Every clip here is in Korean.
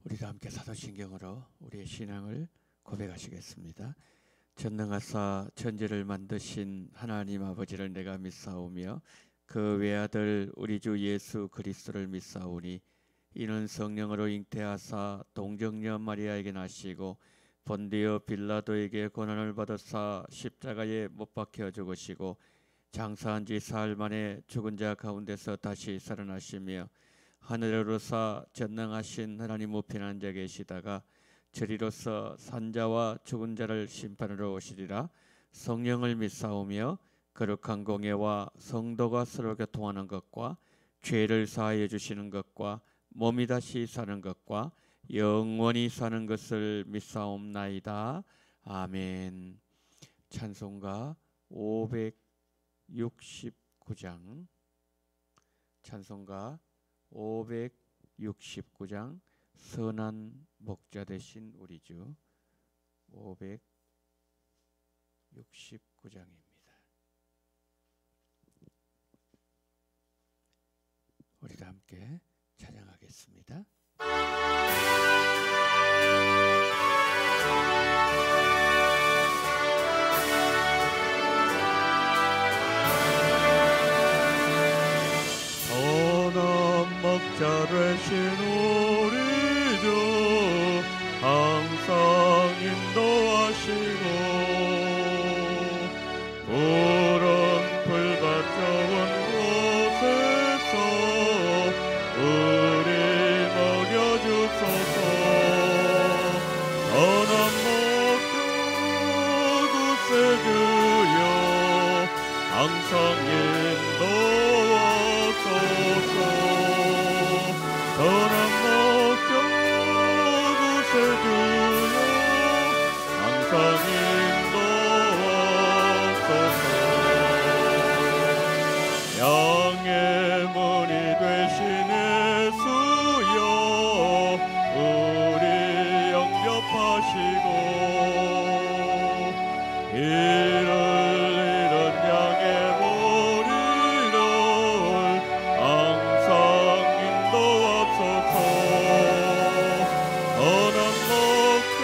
우리도 함께 사도신경으로 우리의 신앙을 고백하시겠습니다. 전능하사 천지를 만드신 하나님 아버지를 내가 믿사오며 그 외아들 우리 주 예수 그리스도를 믿사오니 이는 성령으로 잉태하사 동정녀 마리아에게 나시고 본디오 빌라도에게 고난을 받으사 십자가에 못 박혀 죽으시고 장사한 지 사흘 만에 죽은 자 가운데서 다시 살아나시며 하늘에 오르사 전능하신 하나님 우편에 앉아 계시다가 저리로서 산자와 죽은 자를 심판하러 오시리라. 성령을 믿사오며 거룩한 공예와 성도가 서로 교통하는 것과 죄를 사하여 주시는 것과 몸이 다시 사는 것과 영원히 사는 것을 믿사옵나이다. 아멘. 찬송가 569장 찬송가 569장 선한 목자 되신 우리 주 569장입니다. 우리도 함께 찬양하겠습니다. 목자 되신 우리 주 항상 인도하시고 푸른 풀밭 좋은 곳에서 우리 먹여주소서. 선한 목자 구세주여 항상 인도하소서. 선한 목자 구세주여 항상 인도하소서. 양의 문이 되신 예수여 우리 영접하시고 길을 잃은 양의 머리를 항상 인도하소서. 선한 목자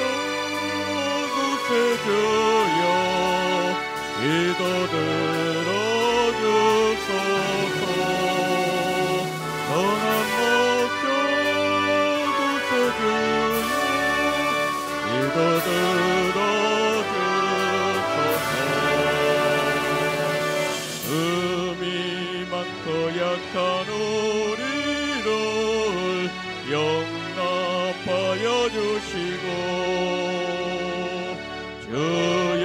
구세주여 기도 들어주소서. 선한 목자 구세주여 기도 들어주소서. 음이 많고 약한 우리를 용납하여 주시고 주의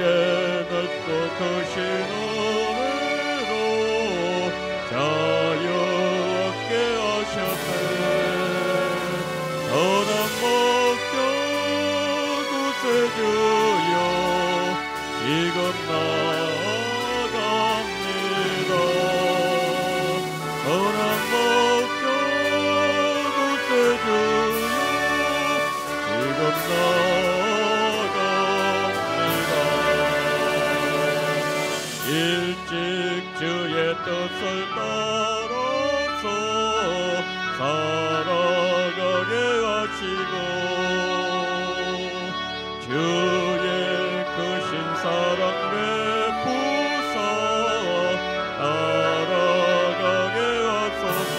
넓고 크신 은혜로 자유 얻게 하셨네. 선한 목자 구세주여 지금 나아갑니다. 선한 목자 구세주여 지금 나아갑니다. 일찍 주의 뜻을 따라서 살아가게 하시고 주의 크신 사랑 베푸사 따라가게 하소서.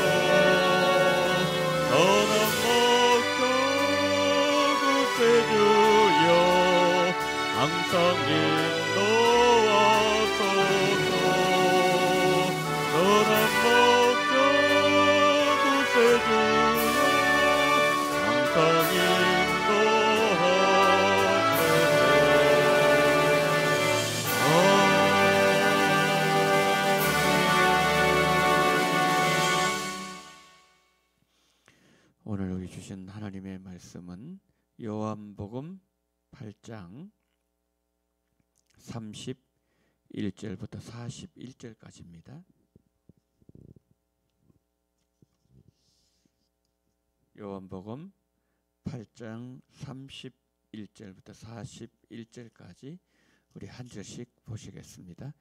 선한 목자 구세주여 항상 인도하소서. 선한 목자 구세주여 항상 오늘 우리 주신 하나님의 말씀은 요한복음 8장 31절부터 41절까지입니다. 요한복음 8장 31절부터 41절까지 우리 한 절씩 보시겠습니다.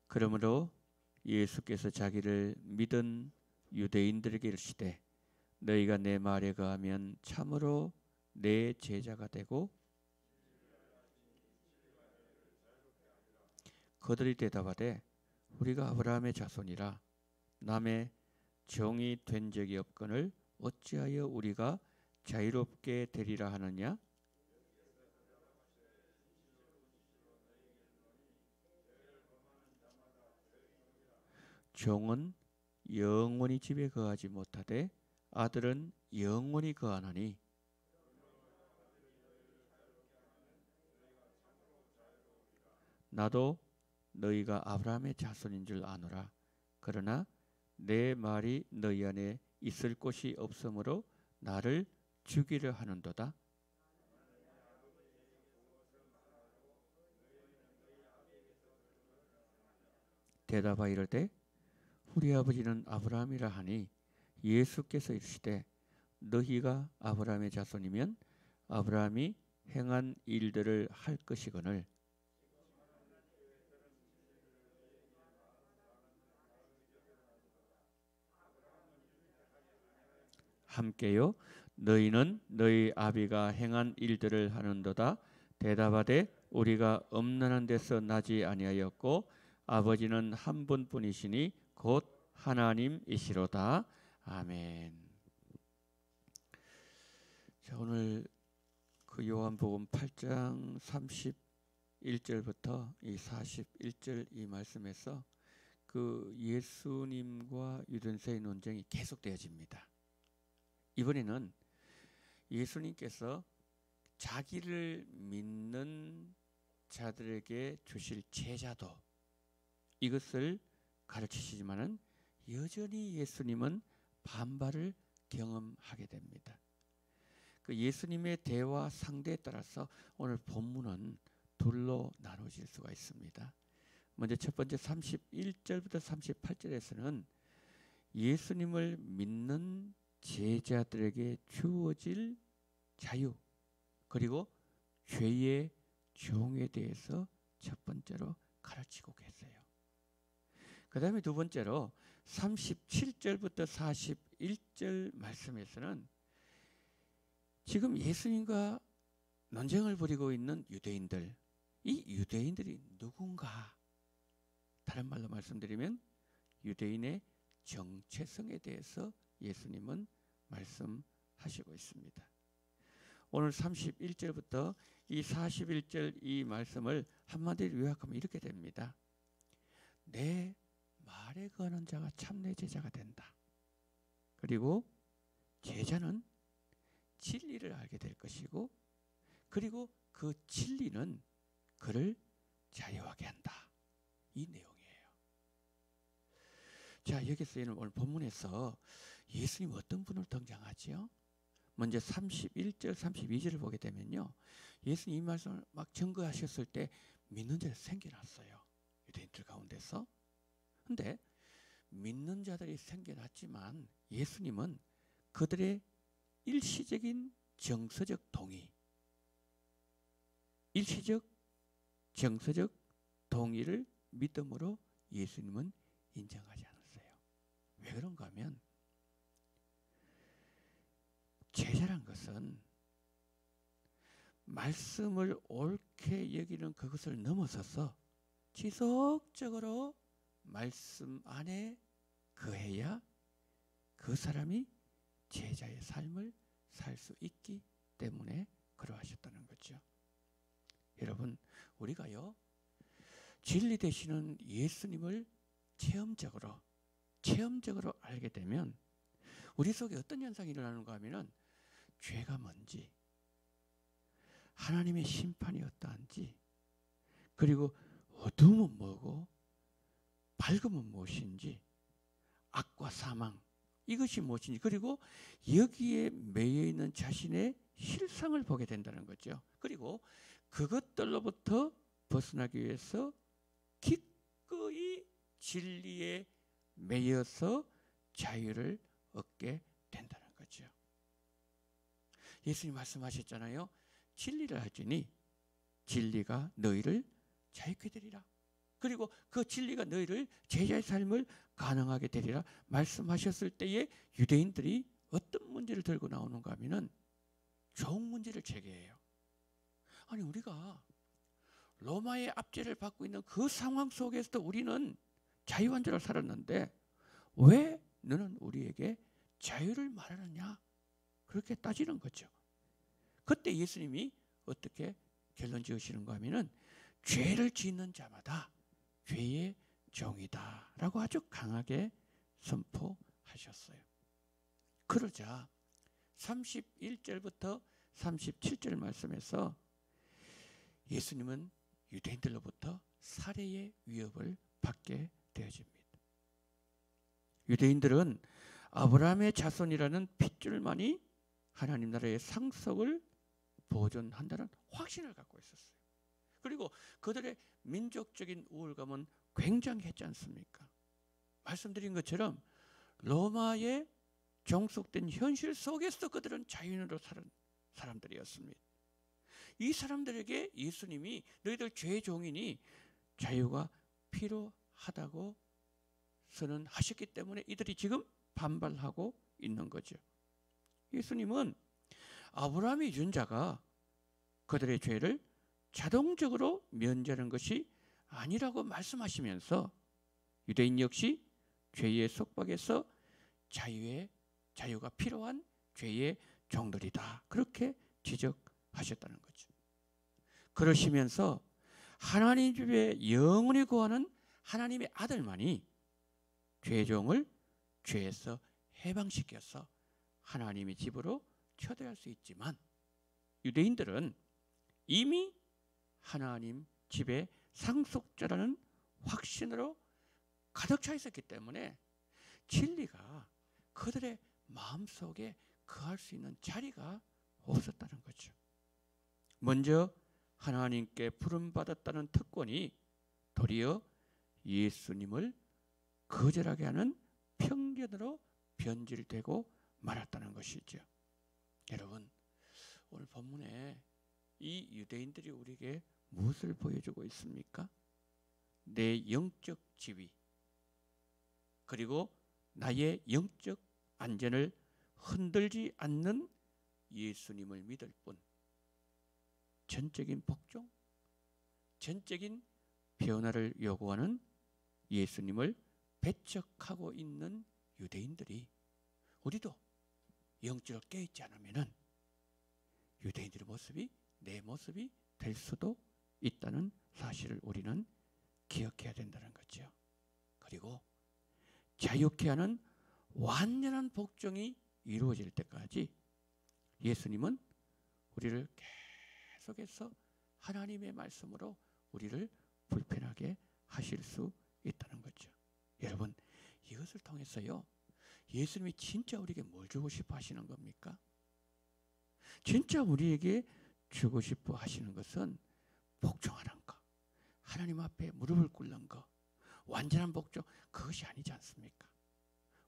그러므로 예수께서 자기를 믿은 유대인들에게 이르시되 너희가 내 말에 거하면 참으로 내 제자가 되고 그들이 대답하되 우리가 아브라함의 자손이라 남의 종이 된 적이 없거늘 어찌하여 우리가 자유롭게 되리라 하느냐. 종은 영원히 집에 거하지 못하되 아들은 영원히 거하나니 나도 너희가 아브라함의 자손인 줄 아노라. 그러나 내 말이 너희 안에 있을 곳이 없으므로 나를 죽이려 하는도다. 대답하여 이르되 우리 아버지는 아브라함이라 하니 예수께서 이르시되 너희가 아브라함의 자손이면 아브라함이 행한 일들을 할 것이거늘 함께요 너희는 너희 아비가 행한 일들을 하는도다. 대답하되 우리가 음란한 데서 나지 아니하였고 아버지는 한 분뿐이시니 곧 하나님이시로다. 아멘. 자, 오늘 그 요한복음 8장 31절부터 이 41절 이 말씀에서 그 예수님과 유대인의 논쟁이 계속되어집니다. 이번에는 예수님께서 자기를 믿는 자들에게 주실 제자도 이것을 가르치시지만은 여전히 예수님은 반발을 경험하게 됩니다. 그 예수님의 대화 상대에 따라서 오늘 본문은 둘로 나눠질 수가 있습니다. 먼저 첫 번째 31절부터 38절에서는 예수님을 믿는 제자들에게 주어질 자유 그리고 죄의 종에 대해서 첫 번째로 가르치고 계세요. 그 다음에 두 번째로 37절부터 41절 말씀에서는 지금 예수님과 논쟁을 벌이고 있는 유대인들, 이 유대인들이 누군가? 다른 말로 말씀드리면 유대인의 정체성에 대해서 예수님은 말씀하시고 있습니다. 오늘 31절부터 이 41절 이 말씀을 한마디로 요약하면 이렇게 됩니다. 내 말에 거하는 자가 참 내 제자가 된다. 그리고 제자는 진리를 알게 될 것이고 그리고 그 진리는 그를 자유하게 한다. 이 내용이에요. 자, 여기서 오늘 본문에서 예수님 어떤 분을 등장하지요? 먼저 31절, 32절을 보게 되면요. 예수님 이 말씀을 막 증거하셨을 때 믿는 자들이 생겨났어요. 유대인들 가운데서. 근데 믿는 자들이 생겨났지만 예수님은 그들의 일시적인 정서적 동의, 일시적 정서적 동의를 믿음으로 예수님은 인정하지 않았어요. 왜 그런가 하면 제자란 것은 말씀을 옳게 여기는 그것을 넘어서서 지속적으로 말씀 안에 거해야 그 사람이 제자의 삶을 살 수 있기 때문에 그러하셨다는 거죠. 여러분, 우리가요 진리 되시는 예수님을 체험적으로 알게 되면 우리 속에 어떤 현상이 일어나는가 하면은 죄가 뭔지, 하나님의 심판이 어떠한지, 그리고 어둠은 뭐고 밝음은 무엇인지, 악과 사망 이것이 무엇인지, 그리고 여기에 매여 있는 자신의 실상을 보게 된다는 거죠. 그리고 그것들로부터 벗어나기 위해서 기꺼이 진리에 매여서 자유를 얻게 된다는 거죠. 예수님 말씀하셨잖아요. 진리를 알지니 진리가 너희를 자유케 되리라. 그리고 그 진리가 너희를 제자의 삶을 가능하게 되리라 말씀하셨을 때에 유대인들이 어떤 문제를 들고 나오는가 하면은 좋은 문제를 제기해요. 아니 우리가 로마의 압제를 받고 있는 그 상황 속에서도 우리는 자유한주로 살았는데 왜 너는 우리에게 자유를 말하느냐? 그렇게 따지는 거죠. 그때 예수님이 어떻게 결론 지으시는가 하면은 죄를 짓는 자마다 죄의 종이다 라고 아주 강하게 선포하셨어요. 그러자 31절부터 37절 말씀에서 예수님은 유대인들로부터 살해의 위협을 받게 되어집니다. 유대인들은 아브라함의 자손이라는 핏줄만이 하나님 나라의 상속을 보존한다는 확신을 갖고 있었어요. 그리고 그들의 민족적인 우월감은 굉장했지 않습니까? 말씀드린 것처럼 로마에 종속된 현실 속에서 그들은 자유인으로 사는 사람들이었습니다. 이 사람들에게 예수님이 너희들 죄의 종이니 자유가 필요하다고 선언하셨기 때문에 이들이 지금 반발하고 있는 거죠. 예수님은 아브라함의 유전자가 그들의 죄를 자동적으로 면제하는 것이 아니라고 말씀하시면서 유대인 역시 죄의 속박에서 자유가 필요한 죄의 종들이다. 그렇게 지적하셨다는 거죠. 그러시면서 하나님 집에 영원히 거하는 하나님의 아들만이 죄의 종을 죄에서 해방시켜서 하나님의 집으로 초대할 수 있지만 유대인들은 이미 하나님 집의 상속자라는 확신으로 가득 차 있었기 때문에 진리가 그들의 마음속에 거할 수 있는 자리가 없었다는 거죠. 먼저 하나님께 부름받았다는 특권이 도리어 예수님을 거절하게 하는 편견으로 변질되고 말았다는 것이죠. 여러분, 오늘 본문에 이 유대인들이 우리에게 무엇을 보여주고 있습니까? 내 영적 지위 그리고 나의 영적 안전을 흔들지 않는 예수님을 믿을 뿐 전적인 복종, 전적인 변화를 요구하는 예수님을 배척하고 있는 유대인들이 우리도 영적으로 깨어있지 않으면 유대인들의 모습이 내 모습이 될 수도 있다는 사실을 우리는 기억해야 된다는 거죠. 그리고 자유케 하는 완전한 복종이 이루어질 때까지 예수님은 우리를 계속해서 하나님의 말씀으로 우리를 불편하게 하실 수 있다는 거죠. 여러분, 이것을 통해서요, 예수님이 진짜 우리에게 뭘 주고 싶어 하시는 겁니까? 진짜 우리에게 주고 싶어 하시는 것은 복종하는 것, 하나님 앞에 무릎을 꿇는 것, 완전한 복종, 그것이 아니지 않습니까?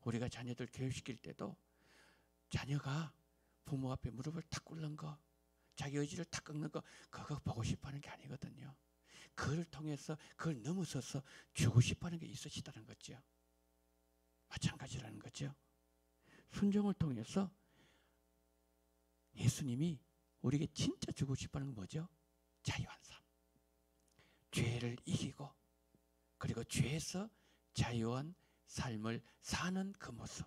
우리가 자녀들 교육시킬 때도 자녀가 부모 앞에 무릎을 탁 꿇는 거, 자기 의지를 탁 꺾는 거, 그거 보고 싶어 하는 게 아니거든요. 그걸 통해서 그걸 넘어서서 주고 싶어 하는 게 있으시다는 거죠. 마찬가지라는 거죠. 순종을 통해서 예수님이 우리에게 진짜 주고 싶어 하는 건 뭐죠? 자유한 삶. 죄를 이기고 그리고 죄에서 자유한 삶을 사는 그 모습,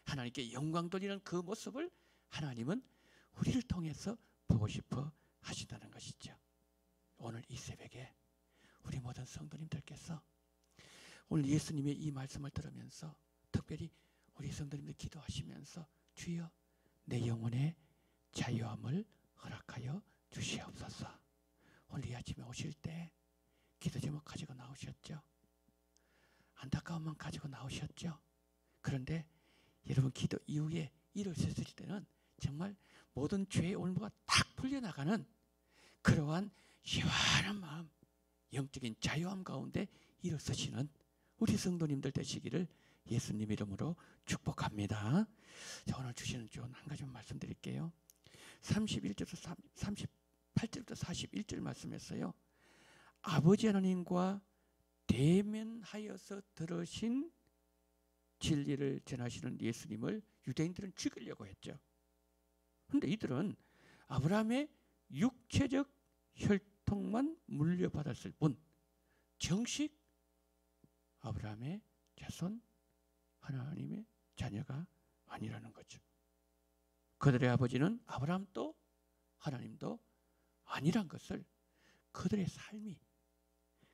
하나님께 영광 돌리는 그 모습을 하나님은 우리를 통해서 보고 싶어 하신다는 것이죠. 오늘 이 새벽에 우리 모든 성도님들께서 오늘 예수님의 이 말씀을 들으면서 특별히 우리 성도님들 기도하시면서 주여 내 영혼의 자유함을 허락하여 주시옵소서. 오늘 이 아침에 오실 때 기도 제목 가지고 나오셨죠? 안타까움만 가지고 나오셨죠? 그런데 여러분 기도 이후에 일어섰을 때는 정말 모든 죄의 올무가 딱 풀려나가는 그러한 시원한 마음, 영적인 자유함 가운데 일어서시는 우리 성도님들 되시기를 예수님 이름으로 축복합니다. 자, 오늘 주시는 조언 한 가지만 말씀드릴게요. 31절부터 38절부터 41절 말씀했어요. 아버지 하나님과 대면하여서 들으신 진리를 전하시는 예수님을 유대인들은 죽이려고 했죠. 그런데 이들은 아브라함의 육체적 혈통만 물려받았을 뿐 정식 아브라함의 자손 하나님의 자녀가 아니라는 거죠. 그들의 아버지는 아브라함도 하나님도 아니란 것을 그들의 삶이,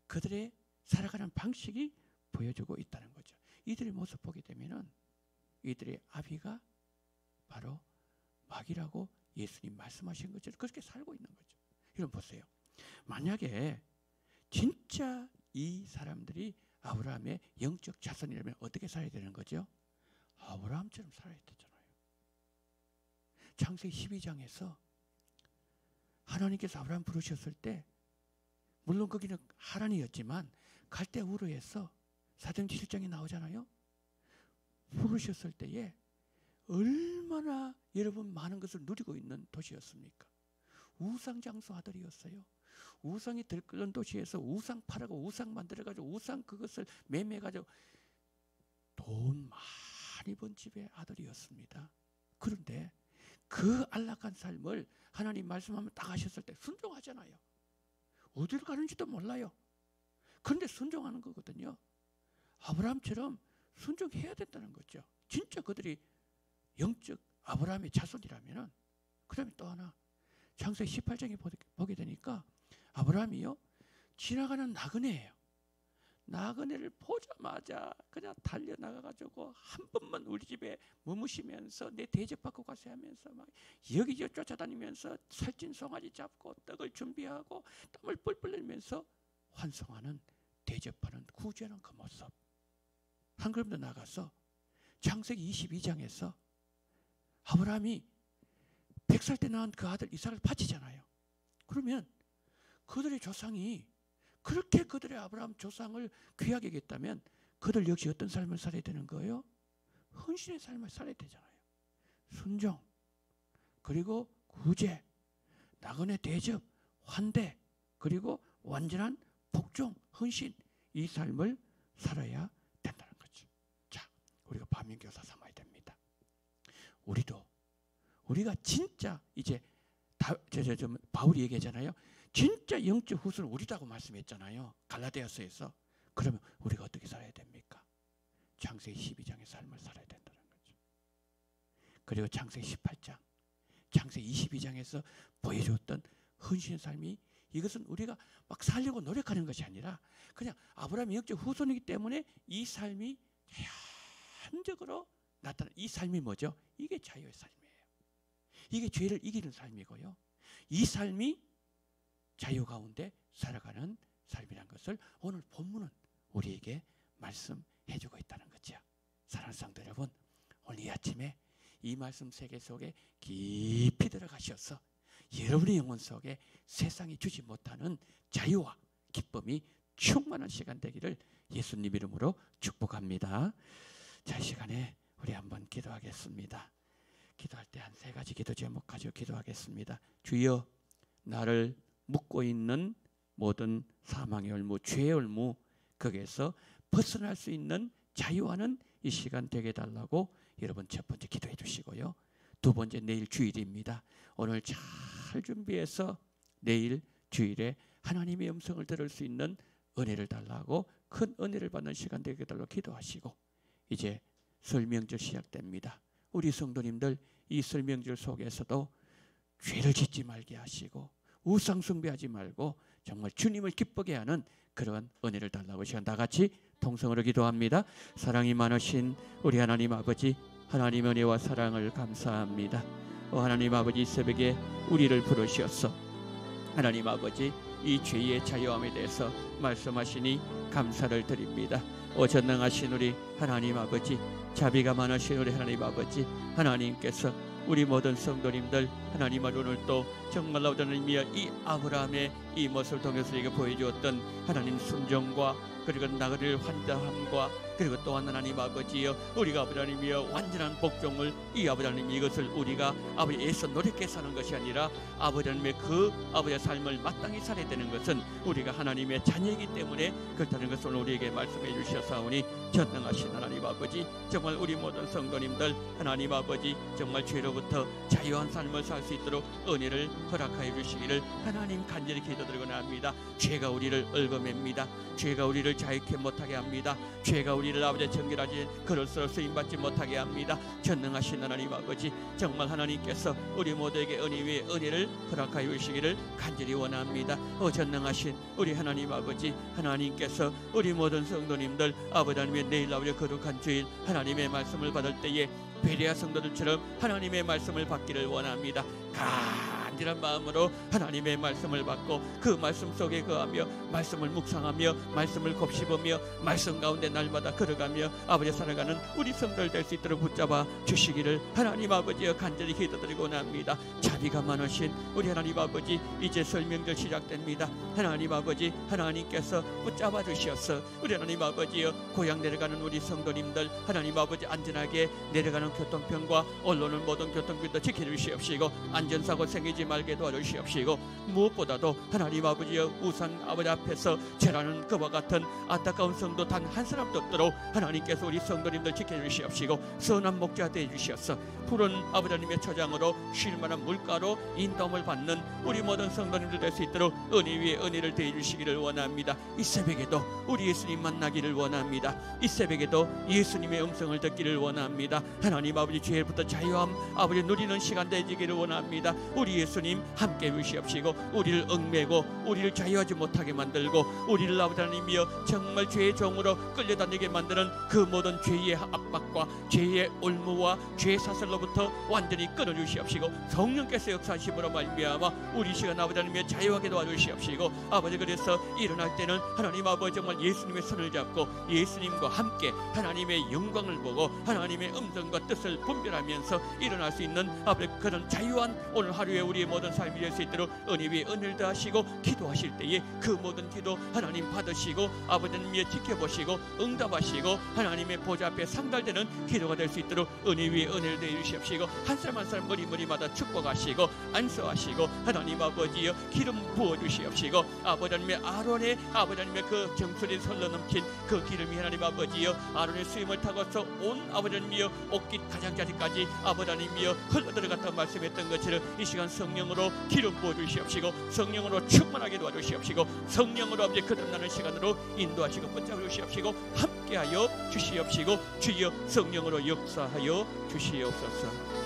그들의 살아가는 방식이 보여주고 있다는 거죠. 이들의 모습 보게 되면은 이들의 아비가 바로 마귀라고 예수님 말씀하신 것처럼 그렇게 살고 있는 거죠. 여러분 보세요. 만약에 진짜 이 사람들이 아브라함의 영적 자손이라면 어떻게 살아야 되는 거죠? 아브라함처럼 살아야 되잖아요. 창세기 12장에서 하나님께서 아브라함 부르셨을 때 물론 거기는 하란이었지만 갈대 우르에서 사도행전 7장에 나오잖아요. 부르셨을 때에 얼마나 여러분 많은 것을 누리고 있는 도시였습니까? 우상장수 아들이었어요. 우상이 들끓는 도시에서 우상 팔아고 우상 만들어가지고 우상 그것을 매매해가지고 돈 많이 번 집의 아들이었습니다. 그런데 그 안락한 삶을 하나님 말씀하면 딱 하셨을 때 순종하잖아요. 어디를 가는지도 몰라요. 그런데 순종하는 거거든요. 아브라함처럼 순종해야 된다는 거죠. 진짜 그들이 영적 아브라함의 자손이라면은. 그다음에 또 하나 창세기 18장에 보게 되니까 아브라함이요 지나가는 나그네예요. 나그네를 보자마자 그냥 달려나가가지고 한 번만 우리 집에 머무시면서 내 대접받고 가세요 하면서 막 여기저기 쫓아다니면서 살찐 송아지 잡고 떡을 준비하고 땀을 뻘뻘 흘리면서 환송하는, 대접하는, 구제하는 그 모습. 한 걸음 더 나가서 창세기 22장에서 아브라함이 100살 때 낳은 그 아들 이삭을 바치잖아요. 그러면 그들의 조상이 그렇게 그들의 아브라함 조상을 귀하게 여겼다면 그들 역시 어떤 삶을 살아야 되는 거예요? 헌신의 삶을 살아야 되잖아요. 순종, 그리고 구제, 나그네 대접, 환대, 그리고 완전한 복종, 헌신, 이 삶을 살아야 된다는 거죠. 자, 우리가 반면교사 삼아야 됩니다. 우리가 진짜 이제 바울이 얘기하잖아요. 진짜 영적 후손은 우리다고 말씀했잖아요. 갈라디아서에서. 그러면 우리가 어떻게 살아야 됩니까? 창세기 12장의 삶을 살아야 된다는 거죠. 그리고 창세기 18장, 창세기 22장에서 보여줬던 헌신의 삶이, 이것은 우리가 막 살려고 노력하는 것이 아니라 그냥 아브라함의 영적 후손이기 때문에 이 삶이 자연적으로 나타나는 이 삶이 뭐죠? 이게 자유의 삶이에요. 이게 죄를 이기는 삶이고요. 이 삶이 자유 가운데 살아가는 삶이란 것을 오늘 본문은 우리에게 말씀해주고 있다는 거죠. 사랑하는 성도 여러분, 오늘 이 아침에 이 말씀 세계 속에 깊이 들어가셔서 여러분의 영혼 속에 세상이 주지 못하는 자유와 기쁨이 충만한 시간 되기를 예수님 이름으로 축복합니다. 자, 이 시간에 우리 한번 기도하겠습니다. 기도할 때 한 3가지 기도 제목 가지고 기도하겠습니다. 주여, 나를 묶고 있는 모든 사망의 올무, 죄의 올무, 거기에서 벗어날 수 있는 자유하는 이 시간 되게 해달라고 여러분 첫 번째 기도해 주시고요. 두 번째, 내일 주일입니다. 오늘 잘 준비해서 내일 주일에 하나님의 음성을 들을 수 있는 은혜를 달라고, 큰 은혜를 받는 시간 되게 해달라고 기도하시고, 이제 설 명절 시작됩니다. 우리 성도님들 이 설 명절 속에서도 죄를 짓지 말게 하시고 우상 숭배하지 말고 정말 주님을 기쁘게 하는 그런 은혜를 달라고 시간 다 같이 통성으로 기도합니다. 사랑이 많으신 우리 하나님 아버지, 하나님의 은혜와 사랑을 감사합니다. 하나님 아버지, 새벽에 우리를 부르셔서 하나님 아버지 이 죄의 자유함에 대해서 말씀하시니 감사를 드립니다. 전능하신 우리 하나님 아버지, 자비가 많으신 우리 하나님 아버지, 하나님께서 우리 모든 성도님들 하나님 오늘 또 정말로 하나님이여 이 아브라함의 이 모습을 통해서 우리에게 보여주었던 하나님 순종과 그리고 나그네를 환대함과 그리고 또한 하나님 아버지여 우리가 하나님이여 완전한 복종을, 이 아버지 하나님 이것을 우리가 아버지 애써 노력해 사는 것이 아니라 아버지 하나님의 그 아버지의 삶을 마땅히 살아야 되는 것은 우리가 하나님의 자녀이기 때문에 그렇다는 것을 우리에게 말씀해 주셔서오니 전능하신 하나님 아버지, 정말 우리 모든 성도님들 하나님 아버지 정말 죄로 죄로부터 자유한 삶을 살 수 있도록 은혜를 허락하여 주시기를 하나님 간절히 기도드리고 나옵니다. 죄가 우리를 얽어맵니다. 죄가 우리를 자유케 못하게 합니다. 죄가 우리를 아버지 정결하지 그럴수록 쓰임받지 못하게 합니다. 전능하신 하나님 아버지, 정말 하나님께서 우리 모두에게 은혜 위에 은혜를 허락하여 주시기를 간절히 원합니다. 전능하신 우리 하나님 아버지, 하나님께서 우리 모든 성도님들 아버지 하나님의 내일 아버지 거룩한 주일 하나님의 말씀을 받을 때에 베레아 성도들처럼 하나님의 말씀을 받기를 원합니다. 간절한 마음으로 하나님의 말씀을 받고 그 말씀 속에 거하며 말씀을 묵상하며 말씀을 곱씹으며 말씀 가운데 날마다 걸어가며 아버지 살아가는 우리 성도들 될 수 있도록 붙잡아 주시기를 하나님 아버지여 간절히 기도드리고 원합니다. 자비가 많으신 우리 하나님 아버지, 이제 설명절 시작됩니다. 하나님 아버지, 하나님께서 붙잡아 주시옵소서. 우리 하나님 아버지여, 고향 내려가는 우리 성도님들 하나님 아버지 안전하게 내려가는 교통편과 언론은 모든 교통편도 지켜주시옵시고 안전사고 생기지 말게 도와주시옵시고 무엇보다도 하나님 아버지여 우상 아버지 앞에서 죄라는 그와 같은 안타까운 성도 단 한 사람도 없도록 하나님께서 우리 성도님들 지켜주시옵시고 선한 목자 되어주시옵소서. 푸른 아버지 하나님의 초장으로 쉴만한 물가로 인도함을 받는 우리 모든 성도님들 될 수 있도록 은혜 위에 은혜를 더해주시기를 원합니다. 이 새벽에도 우리 예수님 만나기를 원합니다. 이 새벽에도 예수님의 음성을 듣기를 원합니다. 하나님 아버지, 죄로부터 자유함 아버지 누리는 시간 되지기를 원합니다. 우리 예수님 함께 주시옵시고 우리를 얽매고 우리를 자유하지 못하게 만들고 우리를 아버지 하나님이여 정말 죄의 종으로 끌려다니게 만드는 그 모든 죄의 압박과 죄의 올무와 죄의 사슬로부터 완전히 끊어주시옵시고 성령께서 역사하심으로 말미암아 우리 시간 아버지 하나님의 자유하게 도와주시옵시고 아버지, 그래서 일어날 때는 하나님 아버지 정말 예수님의 손을 잡고 예수님과 함께 하나님의 영광을 보고 하나님의 음성과 뜻을 분별하면서 일어날 수 있는 아버지 그런 자유한 오늘 하루에 우리의 모든 삶이 될 수 있도록 은혜 위에 은혜를 더하시고 기도하실 때에 그 모든 기도 하나님 받으시고 아버지 하나님의 지켜보시고 응답하시고 하나님의 보좌 앞에 상달되는 기도가 될 수 있도록 은혜 위에 은혜를 더해 주시옵시고 한 사람 한 사람 머리마다 축복하시고 안수하시고 하나님 아버지여 기름 부어주시옵시고 아버지 하나님의 아론의 아버지 하나님의 그 정수리 설러 넘친 그 기름이 하나님 아버지여 아론의 수임을 타고서 온 아버지 하나님이여 옷깃 가장자리까지 아버지 하나님이여 흘러들어갔다 말씀했던 것처럼 이 시간 성령으로 기름 부어주시옵시고 성령으로 충만하게 도와주시옵시고 성령으로 아버지 거듭나는 시간으로 인도하시고 붙잡아 주시옵시고 함께하여 주시옵시고 주여 성령으로 역사하여 주시옵소서.